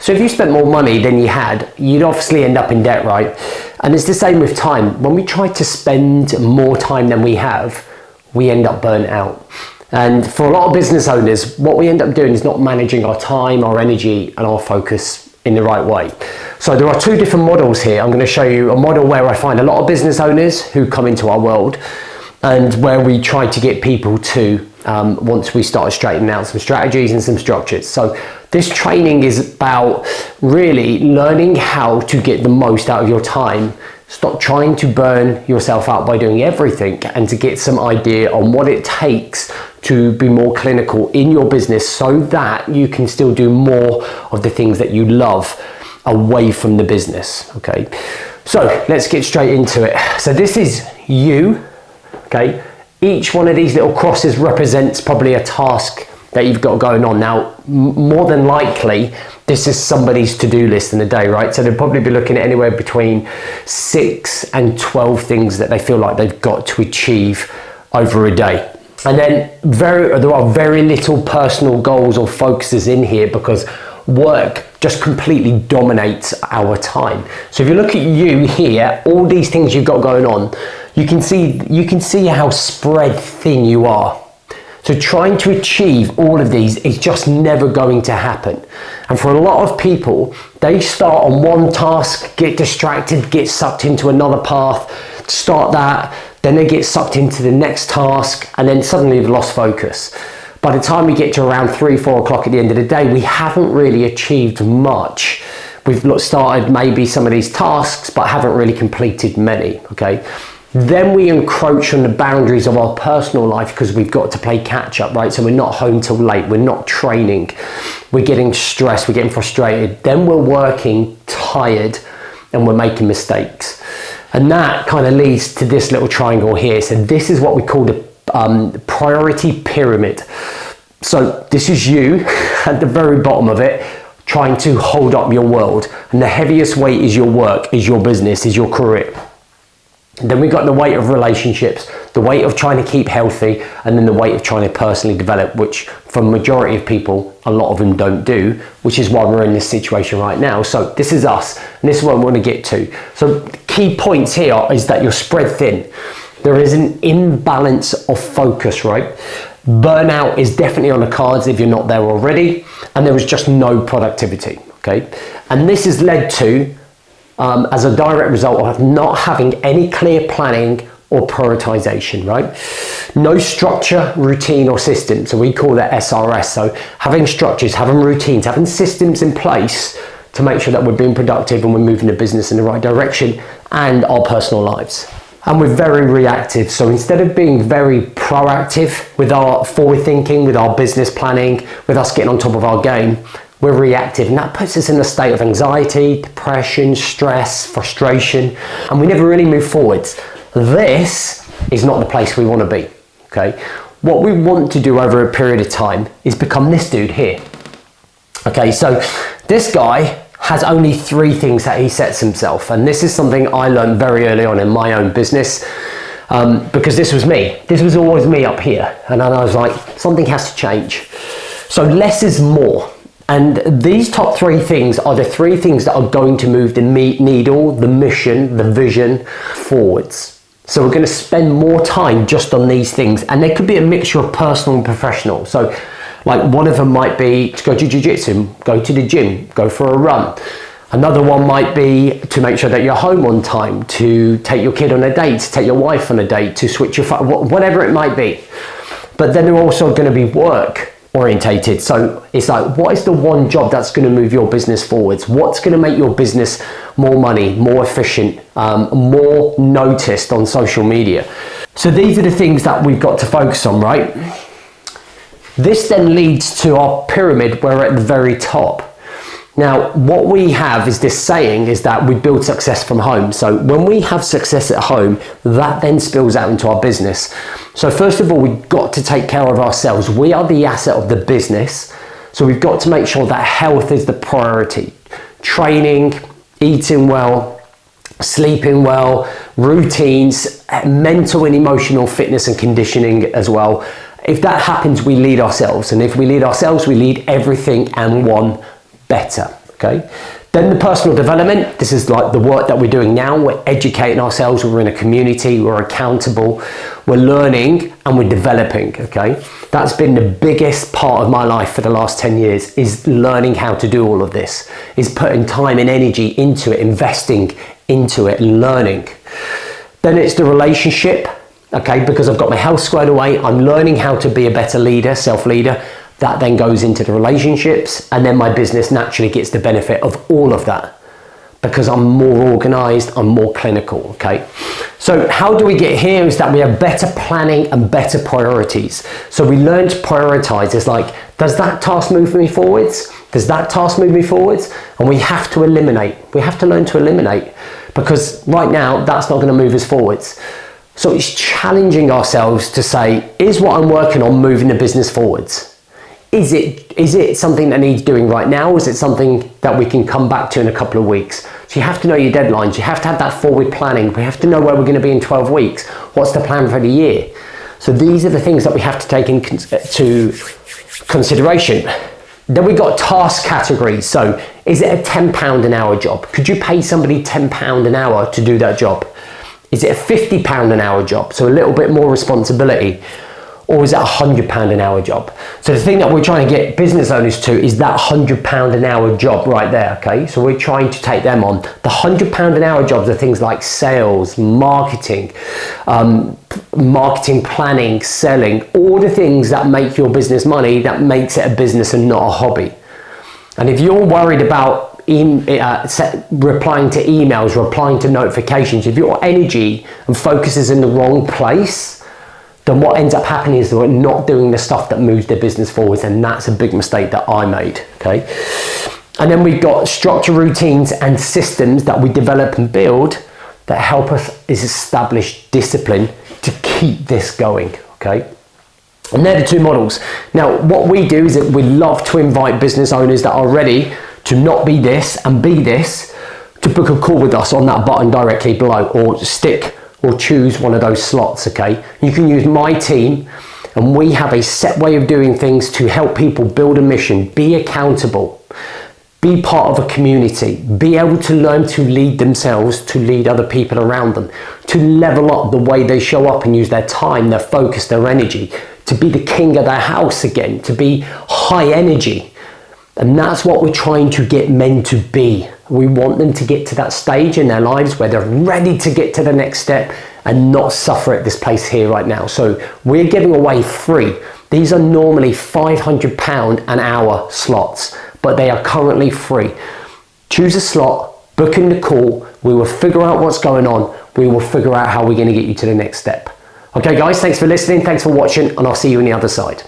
So if you spent more money than you had, you'd obviously end up in debt, right? And it's the same with time. When we try to spend more time than we have, we end up burnt out. And for a lot of business owners, what we end up doing is not managing our time, our energy, and our focus in the right way. So there are two different models here. I'm going to show you a model where I find a lot of business owners who come into our world, and where we try to get people to once we start straightening out some strategies and some structures. So this training is about really learning how to get the most out of your time. Stop trying to burn yourself out by doing everything, and to get some idea on what it takes to be more clinical in your business, so that you can still do more of the things that you love away from the business. Okay, so let's get straight into it. So this is you. Okay, each one of these little crosses represents probably a task that you've got going on. Now, more than likely, this is somebody's to-do list in a day, right? So they'll probably be looking at anywhere between 6 and 12 things that they feel like they've got to achieve over a day. And then there are very little personal goals or focuses in here, because work just completely dominates our time. So if you look at you here, all these things you've got going on, you can see how spread thin you are. So trying to achieve all of these is just never going to happen. And for a lot of people, they start on one task, get distracted, get sucked into another path, start that, then they get sucked into the next task, and then suddenly they've lost focus. By the time we get to around 3-4 o'clock at the end of the day, we haven't really achieved much. We've started maybe some of these tasks, but haven't really completed many, okay? Then we encroach on the boundaries of our personal life, because we've got to play catch up, right? So we're not home till late, we're not training, we're getting stressed, we're getting frustrated. Then we're working tired and we're making mistakes. And that kind of leads to this little triangle here. So this is what we call the priority pyramid. So this is you at the very bottom of it, trying to hold up your world. And the heaviest weight is your work, is your business, is your career. And then we've got the weight of relationships, the weight of trying to keep healthy, and then the weight of trying to personally develop, which for the majority of people, a lot of them don't do, which is why we're in this situation right now. So this is us, and this is what I want to get to. So key points here is that you're spread thin. There is an imbalance of focus, right? Burnout is definitely on the cards if you're not there already, and there is just no productivity, okay? And this is led to as a direct result of not having any clear planning or prioritization, right? No structure, routine, or system. So we call that SRS. So having structures, having routines, having systems in place to make sure that we're being productive and we're moving the business in the right direction and our personal lives. And we're very reactive. So instead of being very proactive with our forward thinking, with our business planning, with us getting on top of our game, we're reactive, and that puts us in a state of anxiety, depression, stress, frustration, and we never really move forwards. This is not the place we want to be, okay? What we want to do over a period of time is become this dude here. Okay, so this guy has only 3 things that he sets himself, and this is something I learned very early on in my own business, because this was me. This was always me up here, and then I was like, something has to change. So less is more. And these top 3 things are the 3 things that are going to move the needle, the mission, the vision forwards. So we're going to spend more time just on these things, and there could be a mixture of personal and professional. So like one of them might be to go to jiu-jitsu, go to the gym, go for a run. Another one might be to make sure that you're home on time, to take your kid on a date, to take your wife on a date, to switch your phone, whatever it might be. But then they're also going to be work orientated. So it's like, what is the one job that's going to move your business forwards? What's going to make your business more money, more efficient, more noticed on social media? So these are the things that we've got to focus on, right? This then leads to our pyramid where we're at the very top. Now, what we have is this saying is that we build success from home. So when we have success at home, that then spills out into our business. So first of all, we've got to take care of ourselves. We are the asset of the business. So we've got to make sure that health is the priority. Training, eating well, sleeping well, routines, mental and emotional fitness and conditioning as well. If that happens, we lead ourselves. And if we lead ourselves, we lead everything and one better. okay? Then the personal development, this is like the work that we're doing now. We're educating ourselves, we're in a community, we're accountable, we're learning and we're developing, okay? That's been the biggest part of my life for the last 10 years, is learning how to do all of this, is putting time and energy into it, investing into it, learning. Then it's the relationship, okay? Because I've got my health squared away, I'm learning how to be a better leader, self-leader. That then goes into the relationships, and then my business naturally gets the benefit of all of that because I'm more organized, I'm more clinical, okay? So how do we get here is that we have better planning and better priorities. So we learn to prioritize. It's like, does that task move me forwards? Does that task move me forwards? And we have to eliminate. We have to learn to eliminate, because right now that's not going to move us forwards. So it's challenging ourselves to say, is what I'm working on moving the business forwards? Is it something that needs doing right now, or is it something that we can come back to in a couple of weeks? So you have to know your deadlines. You have to have that forward planning. We have to know where we're going to be in 12 weeks. What's the plan for the year? So these are the things that we have to take into consideration. Then we got task categories. So is it a £10 an hour job? Could you pay somebody £10 an hour to do that job? Is it a £50 an hour job? So a little bit more responsibility. Or is it a £100 an hour job? So the thing that we're trying to get business owners to is that £100 an hour job right there, okay? So we're trying to take them on. The £100 an hour jobs are things like sales, marketing, marketing planning, selling, all the things that make your business money, that makes it a business and not a hobby. And if you're worried about replying to emails, replying to notifications, if your energy and focus is in the wrong place, then what ends up happening is that we're not doing the stuff that moves the business forwards, and that's a big mistake that I made, okay? And then we've got structure, routines and systems that we develop and build that help us establish discipline to keep this going, okay? And they're the two models. Now, what we do is that we love to invite business owners that are ready to not be this and be this, to book a call with us on that button directly below, or stick or choose one of those slots, okay? You can use my team, and we have a set way of doing things to help people build a mission, be accountable, be part of a community, be able to learn to lead themselves, to lead other people around them, to level up the way they show up and use their time, their focus, their energy, to be the king of their house again, to be high energy. And that's what we're trying to get men to be. We want them to get to that stage in their lives where they're ready to get to the next step and not suffer at this place here right now. So we're giving away free. These are normally £500 an hour slots, but they are currently free. Choose a slot, book in the call. We will figure out what's going on. We will figure out how we're going to get you to the next step. Okay guys, thanks for listening. Thanks for watching, and I'll see you on the other side.